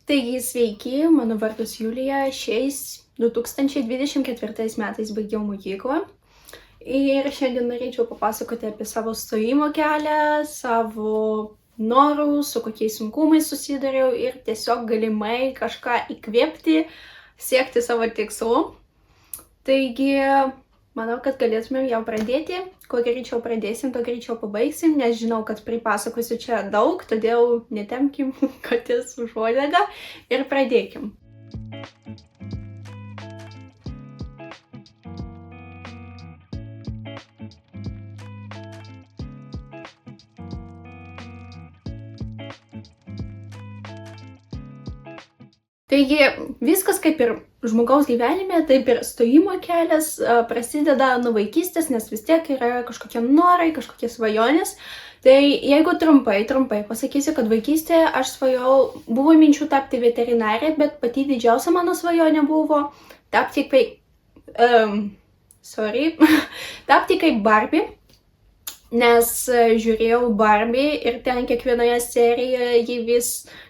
Taigi sveiki, mano vardas Julija, šiais 2024 metais baigiau mokyklą ir šiandien norėčiau papasakoti apie savo stojimo kelią, savo norus, su kokiais sunkumais susidariau ir tiesiog galimai kažką įkvėpti, siekti savo tikslų. Taigi, manau, kad galėtumėm jau pradėti. Kuo greičiau pradėsim, to greičiau pabaigsim, nes žinau, kad pripasakosiu čia daug, todėl netempkim katės už uodegą ir pradėkim. Taigi, viskas kaip ir žmogaus gyvenime, taip ir stojimo kelias prasideda nuo vaikystės, nes vis tiek yra kažkokie norai, kažkokie svajonės. Tai jeigu trumpai pasakysiu, kad vaikystėje aš svajojau, buvo minčių tapti veterinarė, bet pati didžiausia mano svajonė buvo tapti kaip Barbie. Nes žiūrėjau Barbie ir ten kiekvienoje serijoje ji vis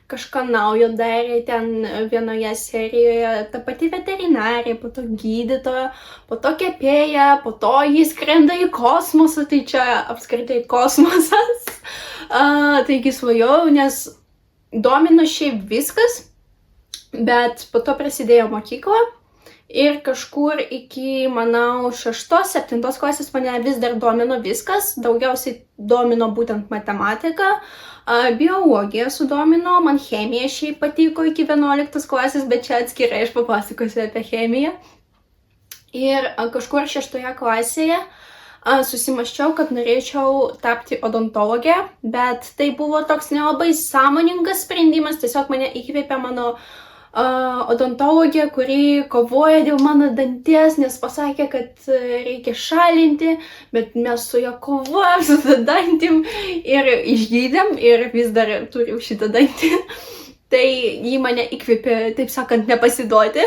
kažką naujo darė, ten vienoje serijoje ta pati veterinarė, po to gydytoja, po to kepėja, po to ji skrenda į kosmosą, tai čia apskritai kosmosas. Taigi svajojau, nes domino šiaip viskas, bet po to prasidėjo mokykla. Ir kažkur iki, manau, 6-7 klasės mane vis dar domino viskas, daugiausiai domino būtent matematika, biologija sudomino, man chemija šiaip patiko iki 11 klasės, bet čia atskirai aš papasakosiu apie chemiją. Ir kažkur 6 klasėje susimąsčiau, kad norėčiau tapti odontologė, bet tai buvo toks nelabai sąmoningas sprendimas, tiesiog mane įkvėpė mano odontologė, kuri kovoja dėl mano danties, nes pasakė, kad reikia šalinti, bet mes su ją kovojam, su tą dantim ir išgydėm ir vis dar turiu šitą dantį. Tai jį mane įkvėpė, taip sakant, nepasiduoti.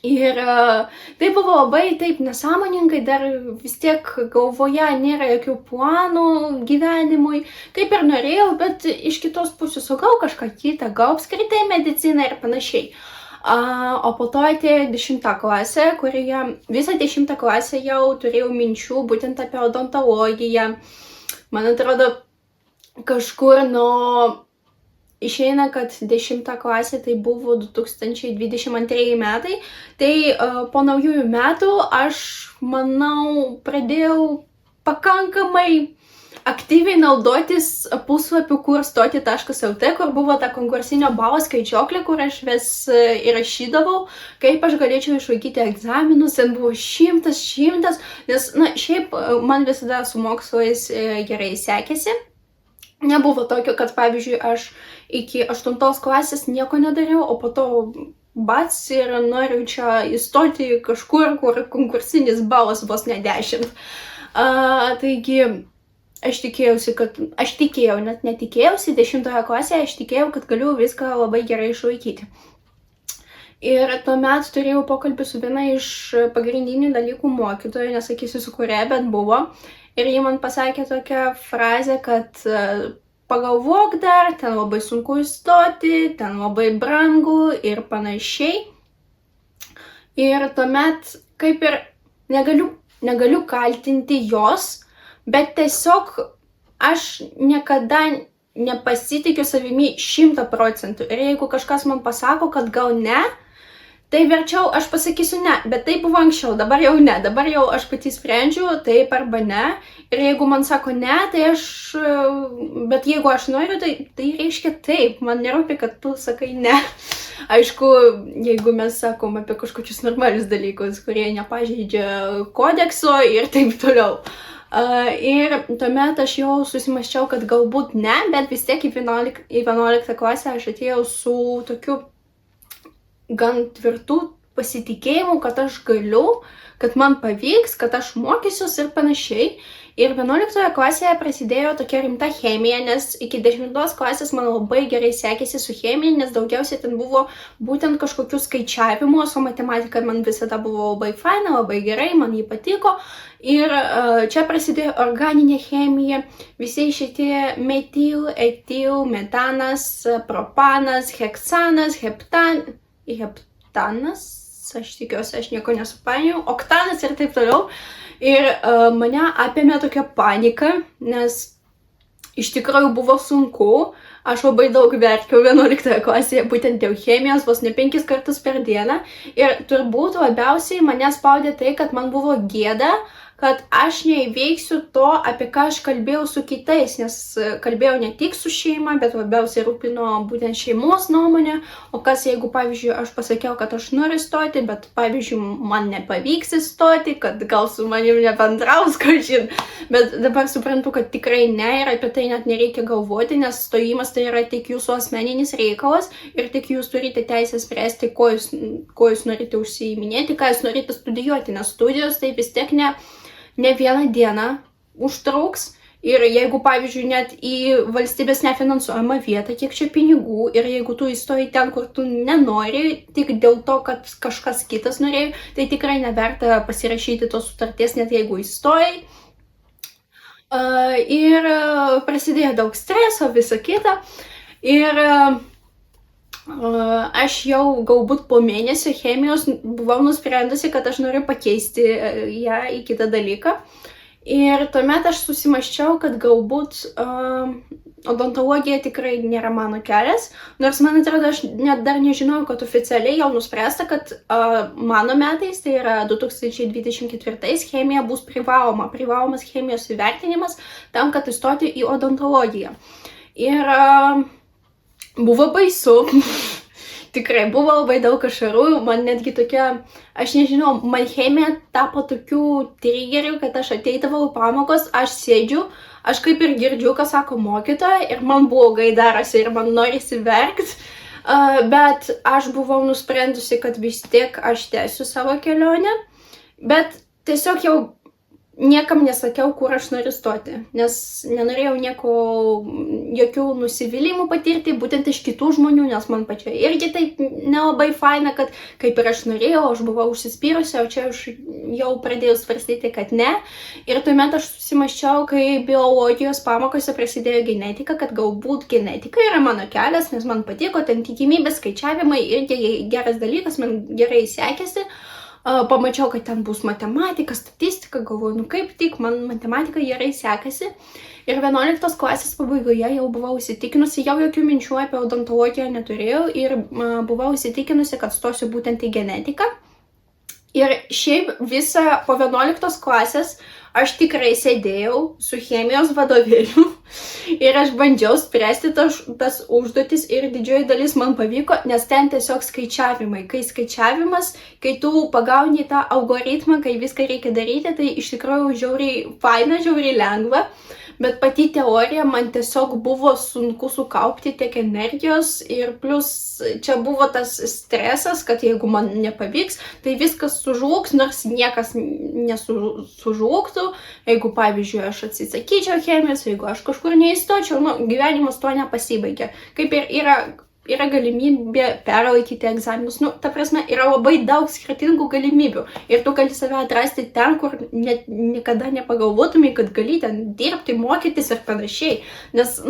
Ir tai buvo labai taip nesąmoningai, dar vis tiek galvoje nėra jokių planų gyvenimui, kaip ir norėjau, bet iš kitos pusės, o gal kažką kitą, gal apskritai mediciną ir panašiai. O po to atėjo 10 klasė, kurioje visą 10 klasę jau turėjau minčių būtent apie odontologiją. Man atrodo, kažkur išeina, kad 10 klasė tai buvo 2022 metai, tai po naujųjų metų aš, manau, pradėjau pakankamai aktyviai naudotis puslapiu kurstoti.lt, kur buvo ta konkursinio balo skaičiuoklė, kur aš vis įrašydavau, kaip aš galėčiau išlaikyti egzaminus, ten buvo 100, nes, šiaip man visada su mokslais gerai sekėsi. Nebuvo tokio, kad, pavyzdžiui, aš iki 8 klasės nieko nedariau, o po to bats ir noriu čia įstoti kažkur, kur konkursinis balas vos ne 10. Taigi, aš tikėjau, net netikėjausi, 10 klasėje aš tikėjau, kad galiu viską labai gerai išlaikyti. Ir tuomet turėjau pokalbį su viena iš pagrindinių dalykų mokytojų, nesakysiu su kuria, bet buvo. Ir ji man pasakė tokią frazę, kad pagalvok dar, ten labai sunku įstoti, ten labai brangu ir panašiai. Ir tuomet kaip ir negaliu kaltinti jos, bet tiesiog aš niekada nepasitikiu savimi 100%. Ir jeigu kažkas man pasako, kad gal ne, tai verčiau aš pasakysiu ne, bet tai buvo anksčiau, dabar jau ne, dabar jau aš pati sprendžiu taip arba ne. Ir jeigu man sako ne, tai bet jeigu aš noriu, tai reiškia taip, man nerūpi, kad tu sakai ne. Aišku, jeigu mes sakom apie kažkokius normalius dalykus, kurie nepažeidžia kodekso ir taip toliau. Ir tuomet aš jau susimąsčiau, kad galbūt ne, bet vis tiek į 11 klasę aš atėjau su tokiu gan tvirtų pasitikėjimu, kad aš galiu, kad man pavyks, kad aš mokysiuos ir panašiai. Ir 11 klasėje prasidėjo tokia rimta chemija, nes iki 10 klasės man labai gerai sekėsi su chemija, nes daugiausiai ten buvo būtent kažkokių skaičiavimų, o matematika man visada buvo labai faina, labai gerai, man jį patiko. Ir čia prasidėjo organinė chemija, visi šitie metil, etil, metanas, propanas, heksanas, heptanas, aš tikiuosi, aš nieko nesupainiau, oktanas ir taip toliau. Ir mane apėmė tokia panika, nes iš tikrųjų buvo sunku. Aš labai daug verkiau 11 klasėje, būtent dėl chemijos, vos ne 5 kartus per dieną. Ir turbūt labiausiai mane spaudė tai, kad man buvo gėda, kad aš neįveiksiu to, apie ką aš kalbėjau su kitais, nes kalbėjau ne tik su šeima, bet labiausiai rūpino būtent šeimos nuomonė. O kas jeigu, pavyzdžiui, aš pasakiau, kad aš noriu stoti, bet, pavyzdžiui, man nepavyks įstoti, kad gal su manim nebendraus, kažin. Bet dabar suprantu, kad tikrai ne ir apie tai net nereikia galvoti, nes stojimas tai yra tik jūsų asmeninis reikalas ir tik jūs turite teisę spręsti, kuo jūs norite užsiiminėti, ką jūs norite studijuoti, nes studijos tai vis tiek ne vieną dieną užtruks ir jeigu, pavyzdžiui, net į valstybės nefinansuojamą vietą, kiek čia pinigų ir jeigu tu įstoji ten, kur tu nenori, tik dėl to, kad kažkas kitas norėjo, tai tikrai neverta pasirašyti tos sutarties, net jeigu įstojai. Ir prasidėjo daug streso, visa kita. Ir aš jau galbūt po mėnesio chemijos buvau nusprendusi, kad aš noriu pakeisti ją į kitą dalyką. Ir tuomet aš susimaščiau, kad galbūt odontologija tikrai nėra mano kelias. Nors man atrodo, aš net dar nežinojau, kad oficialiai jau nuspręsta, kad mano metais, tai yra 2024, chemija bus privalomas chemijos įvertinimas tam, kad įstoti į odontologiją. Ir buvo baisu, tikrai buvo labai daug ašarų, man netgi tokia, aš nežinau, man chemija tapo tokių trigerių, kad aš ateidavau į pamokos, aš sėdžiu, aš kaip ir girdžiu, ką sako mokytoja ir man blogai darosi ir man norisi verkti, bet aš buvau nusprendusi, kad vis tiek aš tęsiu savo kelionę, bet tiesiog jau niekam nesakiau, kur aš noriu stoti, nes nenorėjau jokių nusivylimų patirti, būtent iš kitų žmonių, nes man pačiai irgi taip nelabai faina, kad kaip ir aš norėjau, aš buvau užsispyrusi, o čia aš jau pradėjau svarstyti, kad ne. Ir tuomet aš susimaščiau, kai biologijos pamokose prasidėjo genetika, kad galbūt genetika yra mano kelias, nes man patiko, ten tikimybės, skaičiavimai irgi geras dalykas, man gerai sekėsi. Pamačiau, kad ten bus matematika, statistika, galvoju, kaip tik, man matematika gerai sekasi. Ir 11 klasės pabaigoje jau buvau įsitikinusi, jau jokių minčių apie odontologiją neturėjau ir buvau įsitikinusi, kad stosiu būtent į genetiką. Ir šiaip visą po 11 klasės aš tikrai sėdėjau su chemijos vadovėliu ir aš bandžiau spręsti tas užduotis ir didžioji dalis man pavyko, nes ten tiesiog skaičiavimai. Kai skaičiavimas, kai tu pagauni tą algoritmą, kai viską reikia daryti, tai iš tikrųjų žiauriai faina, žiauriai lengva. Bet pati teorija man tiesiog buvo sunku sukaupti tiek energijos ir plus čia buvo tas stresas, kad jeigu man nepavyks, tai viskas sužlugs, nors niekas nesužlugtų. Jeigu, pavyzdžiui, aš atsisakyčiau chemijos, jeigu aš kažkur neįstočiau, gyvenimas to nepasibaigia. Kaip ir yra galimybė perlaikyti egzaminus. Ta prasme, yra labai daug skirtingų galimybių. Ir tu gali save atrasti ten, kur niekada nepagalvotumai, kad gali ten dirbti, mokytis ir panašiai. Nes,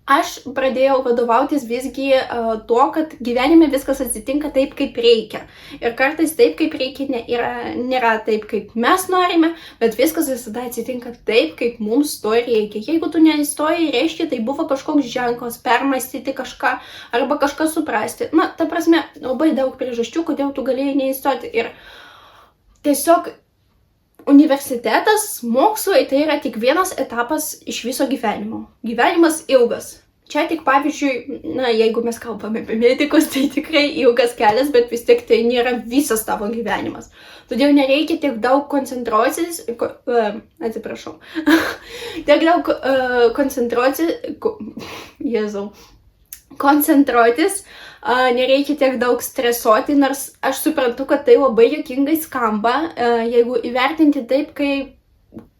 aš pradėjau vadovautis visgi tuo, kad gyvenime viskas atsitinka taip, kaip reikia. Ir kartais taip, kaip reikia, nėra taip, kaip mes norime, bet viskas visada atsitinka taip, kaip mums to reikia. Jeigu tu neįstojai, reiškia, tai buvo kažkoks ženklas, permąstyti kažką arba kažką suprasti. Ta prasme, labai daug priežasčių, kodėl tu galėjai neįstoti. Ir tiesiog universitetas, mokslai tai yra tik vienas etapas iš viso gyvenimo. Gyvenimas ilgas. Čia tik pavyzdžiui, jeigu mes kalbame apie medikus, tai tikrai ilgas kelias, bet vis tiek tai nėra visas tavo gyvenimas. Todėl nereikia tiek daug koncentruotis, tiek daug koncentruotis, koncentruotis, nereikia tiek daug stresuoti, nors aš suprantu, kad tai labai juokingai skamba, jeigu įvertinti taip,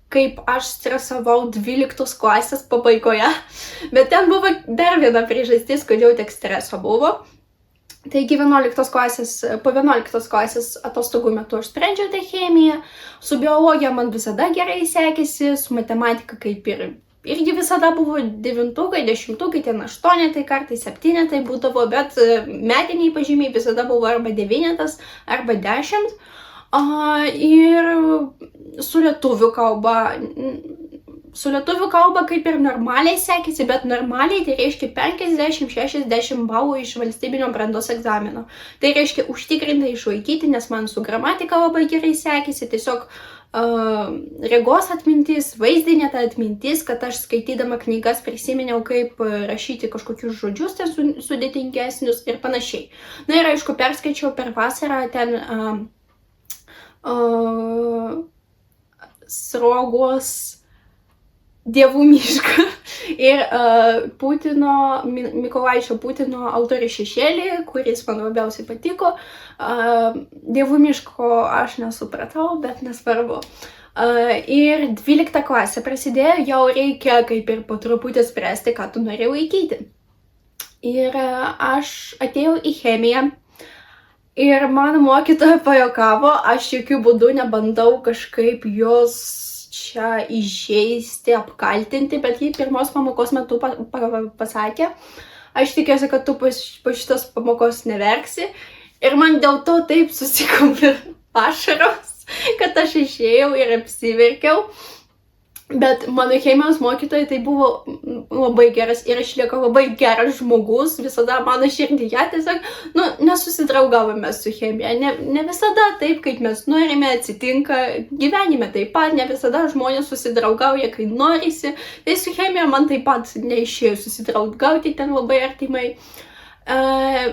kaip aš stresavau 12 klasės pabaigoje, bet ten buvo dar viena priežastis, kodėl tiek streso buvo. Taigi po 11 klasės atostogų metu aš sprendžiau tą chemiją, su biologija man visada gerai sekėsi, su matematika kaip irgi visada buvo 9-ukai, 10-ukai, ten 8-tai, kartais 7-tai būdavo, bet metiniai pažymiai visada buvo arba 9 arba 10. Ir su lietuvių kalba kaip ir normaliai sekėsi, bet normaliai tai reiškia 50-60 balų iš valstybinio brandos egzamino. Tai reiškia užtikrintai išlaikyti, nes man su gramatika labai gerai sekėsi, tiesiog regos atmintis, vaizdinė ta atmintis, kad aš skaitydama knygas prisiminiau, kaip rašyti kažkokius žodžius ten sudėtingesnius ir panašiai. Na ir aišku, perskaičiau per vasarą ten Sruogos Dievų mišką ir Mykolaičio Putino Altorių šešėlį, kuris man labiausiai patiko. Dievų miško aš nesupratau, bet nesvarbu. Ir 12 klasė prasidėjo, jau reikia kaip ir po truputį spręsti, ką tu nori laikyti. Ir aš atėjau į chemiją ir mano mokytoja pajuokavo, aš jokių būdų nebandau kažkaip jos čia įžeisti, apkaltinti, bet ji pirmos pamokos metu pasakė, aš tikiuosi, kad tu po šitos pamokos neverksi. Ir man dėl to taip susikaupė ašaros, kad aš išėjau ir apsiverkiau. Bet mano chemijos mokytoja tai buvo labai geras ir išlieka labai geras žmogus, visada mano širdyje tiesiog, nesusidraugavome su chemija, ne visada taip, kaip mes norime, atsitinka gyvenime taip pat, ne visada žmonės susidraugauja, kai norisi, tai su chemija man taip pat neišėjo susidraugauti ten labai artimai.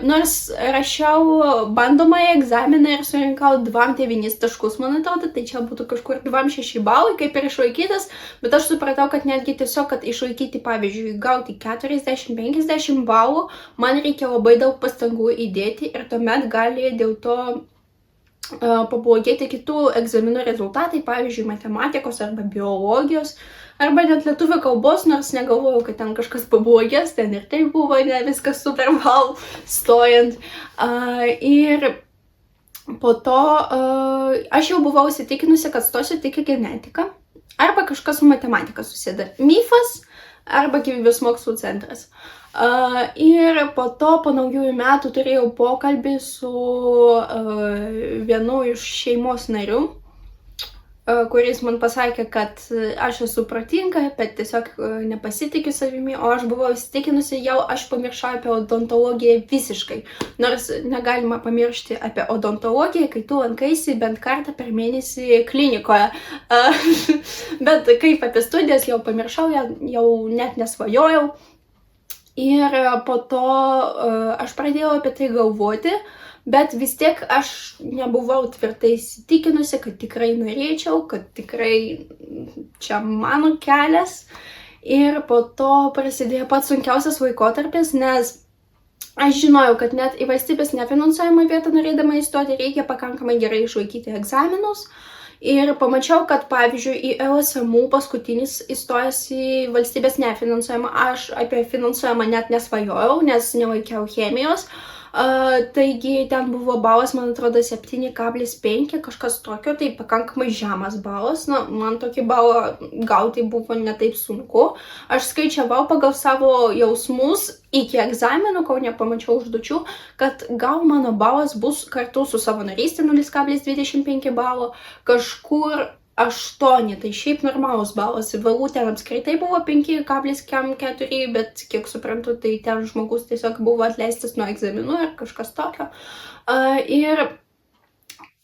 Nors rašiau bandomąjį egzaminą ir surinkau 2,9 taškus, man atrodo, tai čia būtų kažkur 2,6 balai, kaip ir išlaikytas, bet aš supratau, kad netgi tiesiog, kad išlaikyti, pavyzdžiui, gauti 40-50 balų, man reikia labai daug pastangų įdėti ir tuomet gali dėl to pablogėti kitų egzaminų rezultatai, pavyzdžiui, matematikos arba biologijos, arba net lietuvių kalbos, nors negalvojau, kad ten kažkas pablogės, ten ir tai buvo, ne viskas super wow stojant. Ir po to aš jau buvau įsitikinusi, kad stosiu tik į genetiką, arba kažkas su matematika susėda. MIFas arba gyvybės mokslų centras. Ir po to, po naujųjų metų, turėjau pokalbį su vienu iš šeimos narių, kuris man pasakė, kad aš esu protinga, bet tiesiog nepasitikiu savimi, o aš buvau įsitikinusi, aš pamiršau apie odontologiją visiškai. Nors negalima pamiršti apie odontologiją, kai tu lankaisi bent kartą per mėnesį klinikoje. Bet kaip apie studijas jau pamiršau, jau net nesvajojau. Ir po to aš pradėjau apie tai galvoti, bet vis tiek aš nebuvau tvirtai įsitikinusi, kad tikrai norėčiau, kad tikrai čia mano kelias. Ir po to prasidėjo pats sunkiausias laikotarpis, nes aš žinojau, kad net į valstybės nefinansuojamą vietą norėdama įstoti reikia pakankamai gerai išlaikyti egzaminus. Ir pamačiau, kad pavyzdžiui į LSMU paskutinis įstojęs į valstybės nefinansuojamą, aš apie finansuojamą net nesvajojau, nes nelaikiau chemijos. Taigi ten buvo balas, man atrodo, 7,5, kažkas tokio, tai pakankamai žemas balas. Man tokį balą gauti buvo netaip sunku. Aš skaičiavau pagal savo jausmus iki egzaminų, kol nepamačiau užduočių, kad gal mano balas bus kartu su savanorystė 0,25 balo, kažkur 8, tai šiaip normalus balas. VLU ten apskritai buvo 5,4, bet kiek suprantu, tai ten žmogus tiesiog buvo atleistas nuo egzaminų ir kažkas tokio.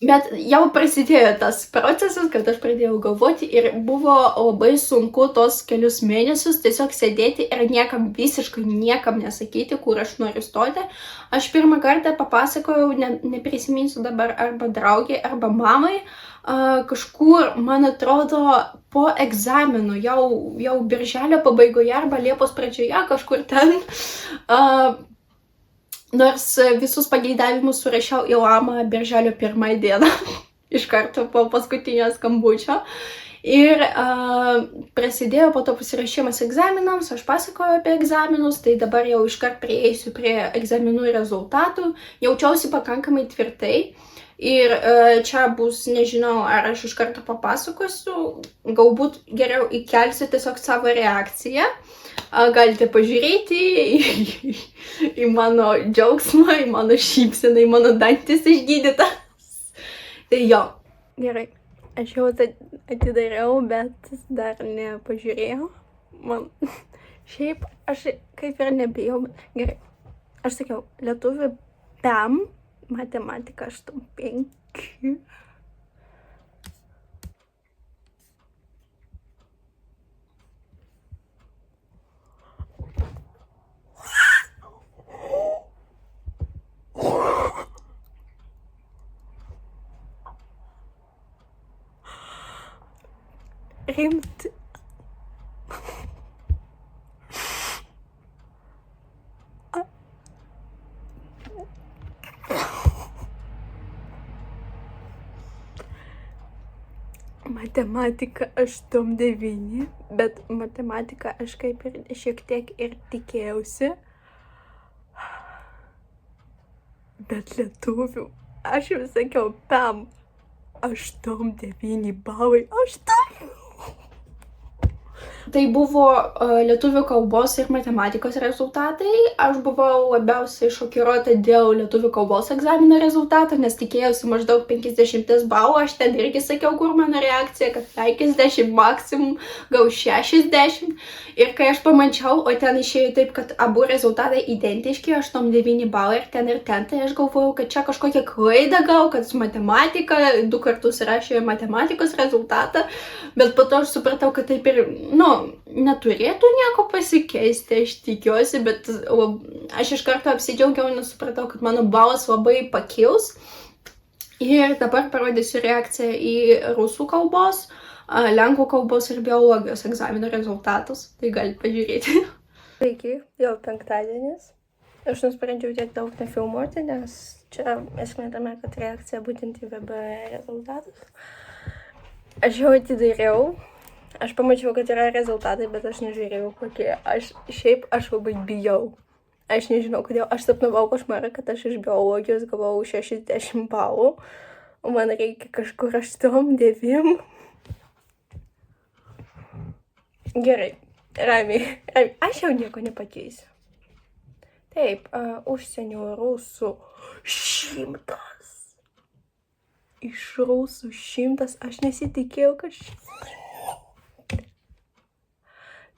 Bet jau prasidėjo tas procesas, kad aš pradėjau galvoti ir buvo labai sunku tos kelius mėnesius tiesiog sėdėti ir visiškai niekam nesakyti, kur aš noriu stoti. Aš pirmą kartą papasakojau, neprisiminsiu dabar, arba draugiai, arba mamai, kažkur, man atrodo, po egzaminų, jau birželio pabaigoje arba liepos pradžioje, kažkur ten, nors visus pageidavimus surašiau į lamą birželio 1 dieną, iš karto po paskutinio skambučio. Ir prasidėjo po to pasirašymas egzaminams, aš pasakoju apie egzaminus, tai dabar jau iškart prieisiu prie egzaminų rezultatų, jaučiausi pakankamai tvirtai. Ir čia bus, nežinau, ar aš iš karto papasakosiu, galbūt geriau įkelsiu tiesiog savo reakciją. Galite pažiūrėti į mano džiaugsmą, į mano šypseną, į mano dantis išgydytas. Tai jo. Gerai, aš jau atidariau, bet dar nepažiūrėjau. Man šiaip aš kaip ir nebijau. Gerai, aš sakiau, lietuvių PEM. Matematika 8-5. Rimti. Matematika 8-9, bet matematika aš kaip ir šiek tiek ir tikėjausi. Bet lietuvių, aš jau sakiau, PEM 8-9 balai, 8. Tai buvo lietuvių kalbos ir matematikos rezultatai. Aš buvau labiausiai šokiruota dėl lietuvių kalbos egzamino rezultato, nes tikėjausi maždaug 50 balų. Aš ten irgi sakiau, kur mano reakcija, kad 50, maksimum gal 60. Ir kai aš pamačiau, o ten išėjo taip, kad abu rezultatai identiški, 8-9 balai ir ten, tai aš galvojau, kad čia kažkokia klaida gal, kad matematika 2 kartus rašė matematikos rezultatą, bet po to aš supratau, kad taip ir, neturėtų nieko pasikeisti, aš tikiuosi, bet aš iš karto apsidžiaugiau, nes supratau, kad mano balas labai pakils. Ir dabar parodysiu reakciją į rusų kalbos, lenkų kalbos ir biologijos egzamino rezultatus. Tai galite pažiūrėti. Sveiki, jau penktadienis. Aš nusprendžiau tiek daug nefilmuoti, nes čia esmė tame, kad reakcija būtent į VB rezultatus. Aš jau atidariau. Aš pamačiau, kad yra rezultatai, bet aš nežiūrėjau kokie. Aš labai bijau. Aš nežinau, kodėl. Aš sapnavau košmarą, kad aš iš biologijos gavau 60 balų. O man reikia kažkur 8-9. Gerai, ramiai. Aš jau nieko nepakeisiu. Taip, užsienio rusų 100. Iš rusų 100. Aš nesitikėjau, kad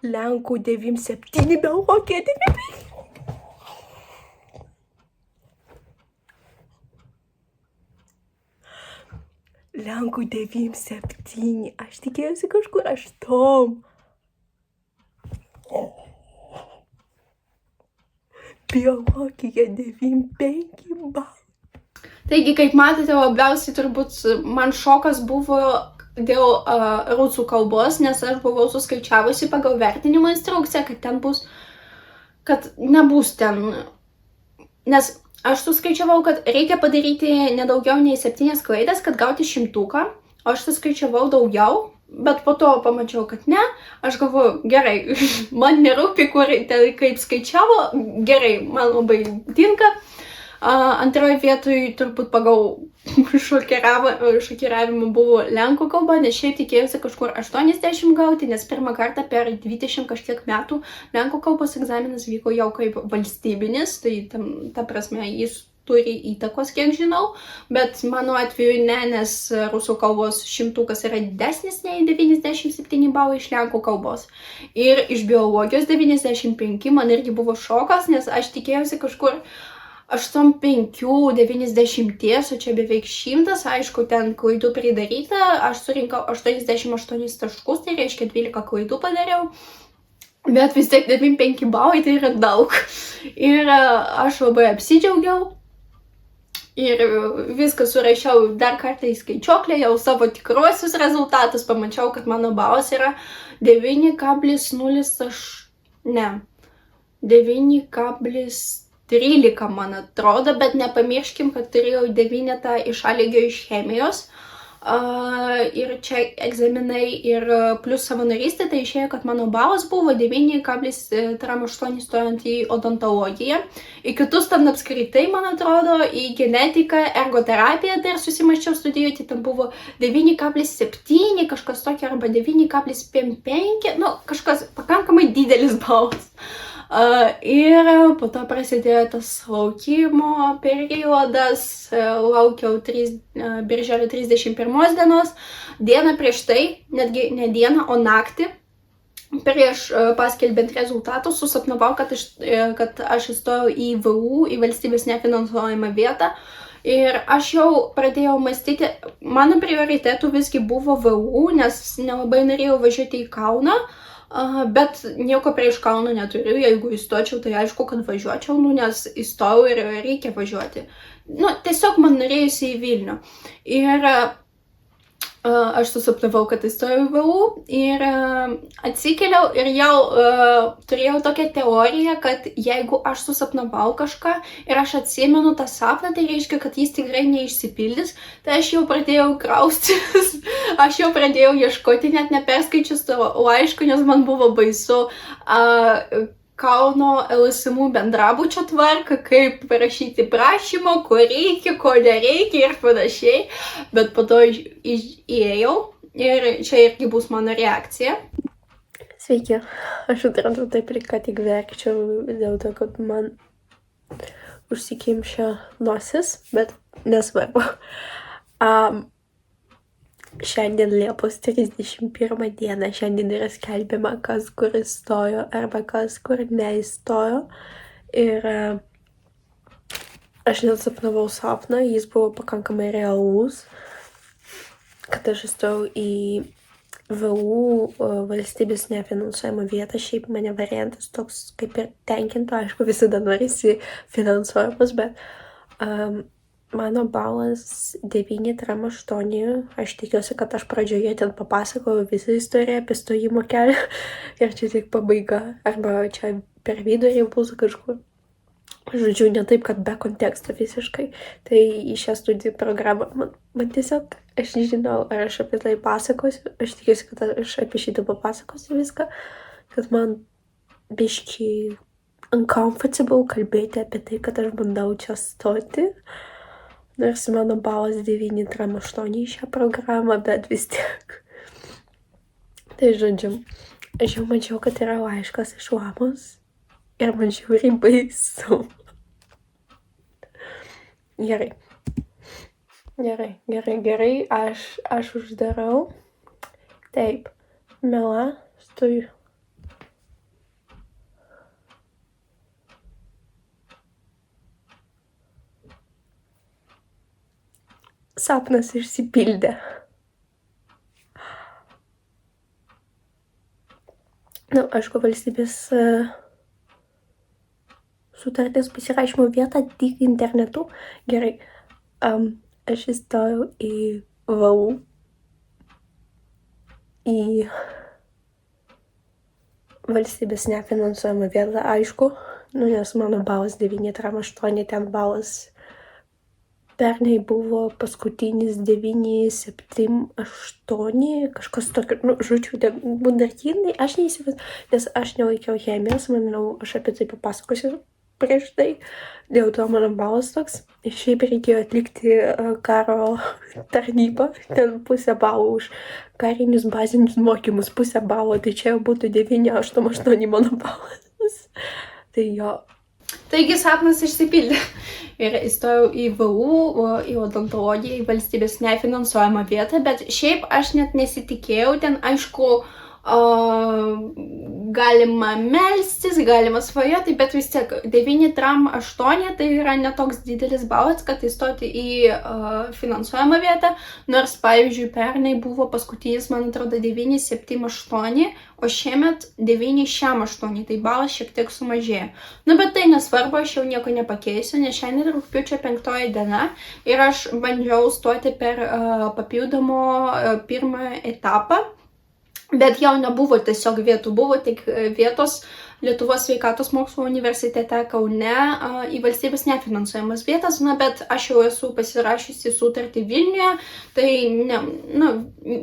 Lenkų 9-7, biologija 9. Lenkų 9-7, aš tikėjausi kažkur 8. Biologija 9-5 balai. Taigi, kaip matote, labiausiai turbūt man šokas buvo dėl rusų kalbos, nes aš buvau suskaičiavusi pagal vertinimo instrukciją, kad ten bus, kad nebus ten, nes aš suskaičiavau, kad reikia padaryti nedaugiau nei 7 klaidas, kad gauti 100, o aš suskaičiavau daugiau, bet po to pamačiau, kad ne, aš galvoju, gerai, man nerūpi, kaip skaičiavo, gerai, man labai tinka. Antroje vietoje turbūt pagal šokiravimą buvo lenkų kalba, nes šiaip tikėjausi kažkur 80 gauti, nes pirmą kartą per 20 kažkiek metų lenkų kalbos egzaminas vyko jau kaip valstybinis, tai ta prasme jis turi įtakos, kiek žinau, bet mano atveju ne, nes rusų kalbos 100 yra didesnis nei 97 balai iš lenkų kalbos. Ir iš biologijos 95 man irgi buvo šokas, nes aš tikėjausi kažkur 8-5-90, o čia beveik 100, aišku, ten klaidų pridaryta, aš surinkau 88 taškus, tai reiškia 12 klaidų padariau, bet vis tiek 95 balai tai yra daug. Ir aš labai apsidžiaugiau. Ir viską surašiau dar kartą į skaičiuoklę, jau savo tikruosius rezultatus, pamačiau, kad mano balas yra 9,13, man atrodo, bet nepamirškim, kad turėjau 9 iš A lygio iš chemijos. Ir čia egzaminai ir plus savanorystė, tai išėjo, kad mano balas buvo 9,8 stojant į odontologiją. Į kitus ten apskritai, man atrodo, į genetiką, ergoterapiją dar susimaščiau studijuoti, ten buvo 9,7, kažkas tokio, arba 9,5, nu, kažkas pakankamai didelis balas. Ir po to prasidėjo tas laukimo periodas, laukiau birželio 31 dienos, dieną prieš tai, netgi ne dieną, o naktį, prieš paskelbiant rezultatus, susapnavau, kad aš įstojau į VU, į valstybės nefinansuojamą vietą. Ir aš jau pradėjau mąstyti, mano prioritetų visgi buvo VU, nes nelabai norėjau važiuoti į Kauną. Bet nieko prieš Kauną neturiu, jeigu įstočiau, tai aišku, kad važiuočiau, nes įstojau ir reikia važiuoti. Tiesiog man norėjusi į Vilnių. Ir aš susapnavau, kad įstojau į VU ir atsikeliau ir jau turėjau tokią teoriją, kad jeigu aš susapnavau kažką ir aš atsimenu tą sapną, tai reiškia, kad jis tikrai neišsipildys, tai aš jau pradėjau kraustis, aš jau pradėjau ieškoti, net neperskaičius to laiško, nes man buvo baisu Kauno LSMU bendrabučio tvarką, kaip parašyti prašymą, ko reikia, ko nereikia ir panašiai. Bet po to įėjau ir čia irgi bus mano reakcija. Sveiki, aš atradau taip, kad tik verkčiau dėl to, kad man užsikimšė nosis, bet nesvarbu. Šiandien Liepos 31 dieną, šiandien yra skelbiama, kas kur įstojo arba kas kur neįstojo. Ir aš net sapnavau sapną, jis buvo pakankamai realus, kad aš įstojau į VU valstybės nefinansuojamą vietą. Šiaip mane variantas toks kaip ir tenkintų, aišku, visada norisi finansuojamas, bet mano balas 9,8. Aš tikiuosi, kad aš pradžioje ten papasakojau visą istoriją apie stojimo kelią ir čia tik pabaiga, arba čia per vidurį bus kažkur. Žodžiu, ne taip, kad be konteksto visiškai. Tai į šią studijų programą man tiesiog, aš nežinau, ar aš apie tai pasakosiu. Aš tikiuosi, kad aš apie šitą papasakosiu viską, kad man biškį uncomfortable kalbėti apie tai, kad aš bandau čia stoti. Nors mano balas 9,8 į šią programą, bet vis tiek. Tai žodžiu, aš jau mačiau, kad yra laiškas iš Lamos ir man žiūri baisu. Gerai, aš uždarau. Taip, Mela, stoju. Sapnas išsipildė. Aišku, valstybės sutarties pasirašymo vietą tik internetu. Gerai, aš įstojau į VU, į valstybės nefinansuojamą vietą, aišku, nes mano balas 9,8, ten balas pernai buvo paskutinis 9,7, 8, kažkas tokio, žodžiu, wunderkindai, aš neįsivaizduoju, nes aš nelaikiau chemijos, manau, aš apie tai papasakosiu prieš tai, dėl to mano balas toks. Šiaip reikėjo atlikti karo tarnybą, ten pusę balo už karinius bazinius mokymus, pusę balo, tai čia jau būtų 9,8 mano balas. Tai jo. Taigi sapnas išsipildė. Ir įstojau į VU, į odontologiją, į valstybės nefinansuojamą vietą, bet šiaip aš net nesitikėjau ten, aišku, galima melstis, galima svajoti, bet vis tiek 9,8 tai yra netoks didelis balas, kad įstoti į finansuojamą vietą, nors, pavyzdžiui, pernai buvo paskutinis, man atrodo, 9,78, o šiemet 9,68, tai balas šiek tiek sumažėjo. Nu, bet tai nesvarbu, aš jau nieko nepakeisiu, nes šiandien rugpjūčio 5 diena ir aš bandžiau stoti per papildomo pirmą etapą. Bet jau nebuvo tiesiog vietų, buvo tik vietos Lietuvos sveikatos mokslo universitete Kaune į valstybės nefinansuojamas vietas, na, bet aš jau esu pasirašiusi sutartį Vilniuje, tai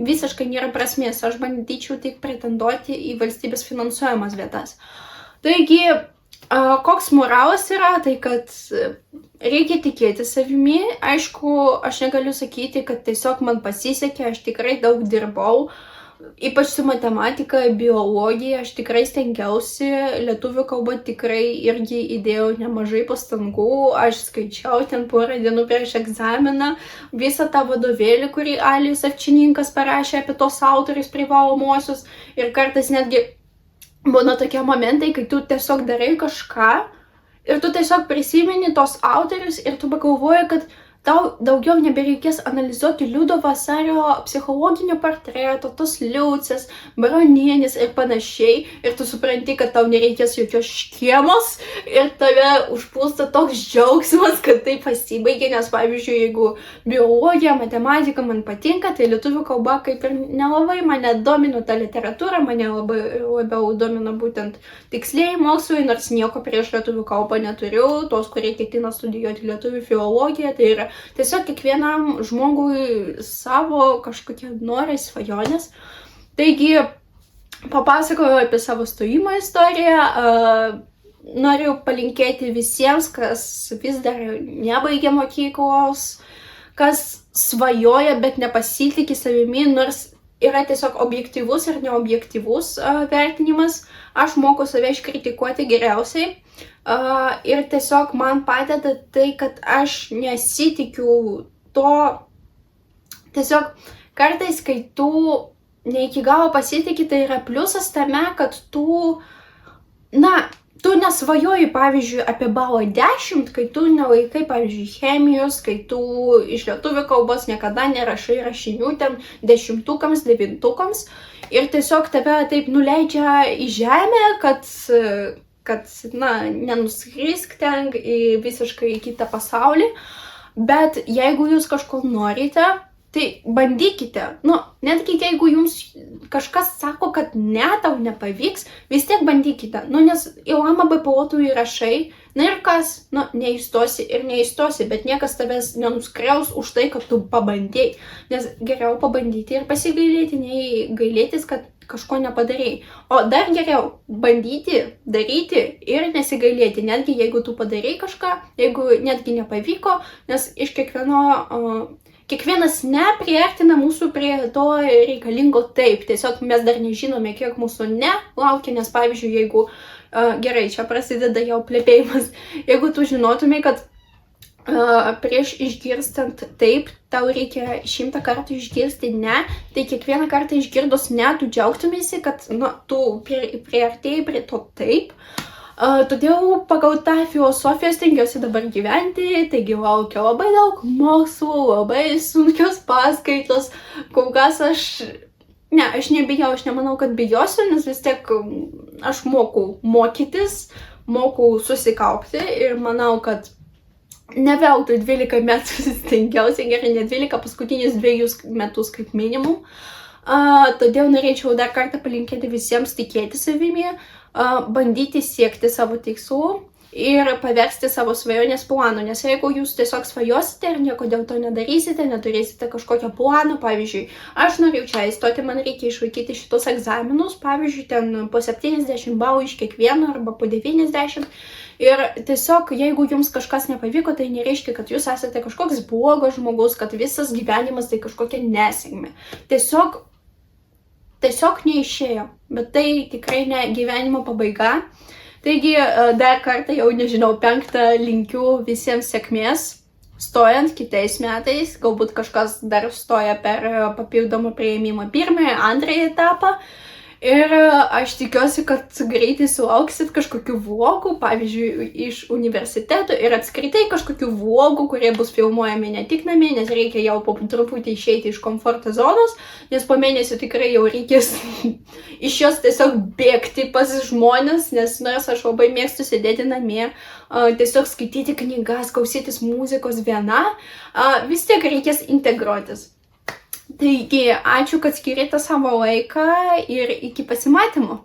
visiškai nėra prasmės, aš bandyčiau tik pretenduoti į valstybės finansuojamas vietas. Taigi, koks moralas yra, tai kad reikia tikėti savimi, aišku, aš negaliu sakyti, kad tiesiog man pasisekė, aš tikrai daug dirbau, ypač su matematika, biologija, aš tikrai stengiausi, lietuvių kalbą tikrai irgi įdėjau nemažai pastangų, aš skaičiau ten porą dienų prieš egzaminą, visą tą vadovėlį, kurį Alijus Avčininkas parašė apie tos autorius privalomosius, ir kartais netgi būna tokie momentai, kai tu tiesiog darai kažką ir tu tiesiog prisimeni tos autorius ir tu pagalvoji, kad tau daugiau nebereikės analizuoti Liudo Vasario psichologinio portreto, tos Liucės, Baronienės ir panašiai, ir tu supranti, kad tau nereikės jokios škėmos ir tave užpūsta toks džiaugsmas, kad tai pasibaigė, nes pavyzdžiui, jeigu biologija, matematika man patinka, tai lietuvių kalba kaip ir nelabai mane domino ta literatūra, mane labiau domino būtent tikslieji mokslai, nors nieko prieš lietuvių kalbą neturiu, tos, kurie ketina studijuoti lietuvių filologiją, tai yra tiesiog kiekvienam žmogui savo kažkokie norai, svajonės. Taigi, papasakojau apie savo stojimo istoriją. Noriu palinkėti visiems, kas vis dar nebaigia mokyklos, kas svajoja, bet nepasitikė savimi, nors yra tiesiog objektyvus ir neobjektyvus vertinimas. Aš moku save iškritikuoti geriausiai. Ir tiesiog man padeda tai, kad aš nesitikiu to. Tiesiog kartais, kai tu ne iki galo pasitiki, tai yra pliusas tame, kad tu nesvajoji, pavyzdžiui, apie balą 10, kai tu nelaikai, pavyzdžiui, chemijos, kai tu iš lietuvių kalbos niekada nerašai rašinių ten 10, 9. Ir tiesiog tave taip nuleidžia į žemę, kad nenuskrisk ten į visiškai kitą pasaulį. Bet jeigu jūs kažko norite, tai bandykite. Netgi jeigu jums kažkas sako, kad ne, tau nepavyks, vis tiek bandykite. Nes ilgam BPO tu įrašai, ir kas, neįstosi ir neįstosi, bet niekas tavęs nenuskriaus už tai, kad tu pabandėjai. Nes geriau pabandyti ir pasigailėti, nei gailėtis, kad kažko nepadarėjai. O dar geriau bandyti, daryti ir nesigailėti, netgi jeigu tu padarėjai kažką, jeigu netgi nepavyko, nes iš kiekvienas nepriartina mūsų prie to reikalingo taip. Tiesiog mes dar nežinome, kiek mūsų ne laukia, nes pavyzdžiui, jeigu, gerai, čia prasideda jau plepėjimas, jeigu tu žinotumai, kad prieš išgirstant taip, tau reikia 100 kartų išgirsti ne, tai kiekvieną kartą išgirdus ne, tu džiaugtumėsi, kad tu priartėjai prie to taip. Todėl pagal tą filosofiją stengiuosi dabar gyventi, taigi laukia labai daug mokslų, labai sunkios paskaitos, kol kas aš nebijau, aš nemanau, kad bijosiu, nes vis tiek aš moku mokytis, moku susikaupti ir manau, kad ne veltui 12 metų stengiausi, gerai, ne 12, paskutinius 2 metus kaip minimum. Todėl norėčiau dar kartą palinkėti visiems tikėti savimi, bandyti siekti savo tikslų ir paversti savo svajonės planu. Nes jeigu jūs tiesiog svajosite ir nieko dėl to nedarysite, neturėsite kažkokią planą, pavyzdžiui, aš noriu čia įstoti, man reikia išlaikyti šitos egzaminus, pavyzdžiui, ten po 70 balų iš kiekvieno arba po 90. Ir tiesiog, jeigu jums kažkas nepavyko, tai nereiškia, kad jūs esate kažkoks blogas žmogus, kad visas gyvenimas tai kažkokia nesėkmė. Tiesiog neišėjo, bet tai tikrai ne gyvenimo pabaiga. Taigi, dar kartą, jau nežinau, 5 linkiu visiems sėkmės, stojant kitais metais, galbūt kažkas dar stoja per papildomą priėmimą 1, 2 etapą. Ir aš tikiuosi, kad greitai sulauksit kažkokių vlogų, pavyzdžiui, iš universiteto ir apskritai kažkokių vlogų, kurie bus filmuojami ne tik namie, nes reikia jau po truputį išeiti iš komforto zonos, nes po mėnesio tikrai jau reikės iš jos tiesiog bėgti pas žmonės, nes nors aš labai mėgstu sėdėti namie, tiesiog skaityti knygas, klausytis muzikos viena, vis tiek reikės integruotis. Taigi, ačiū, kad skirėte savo laiką ir iki pasimatymo.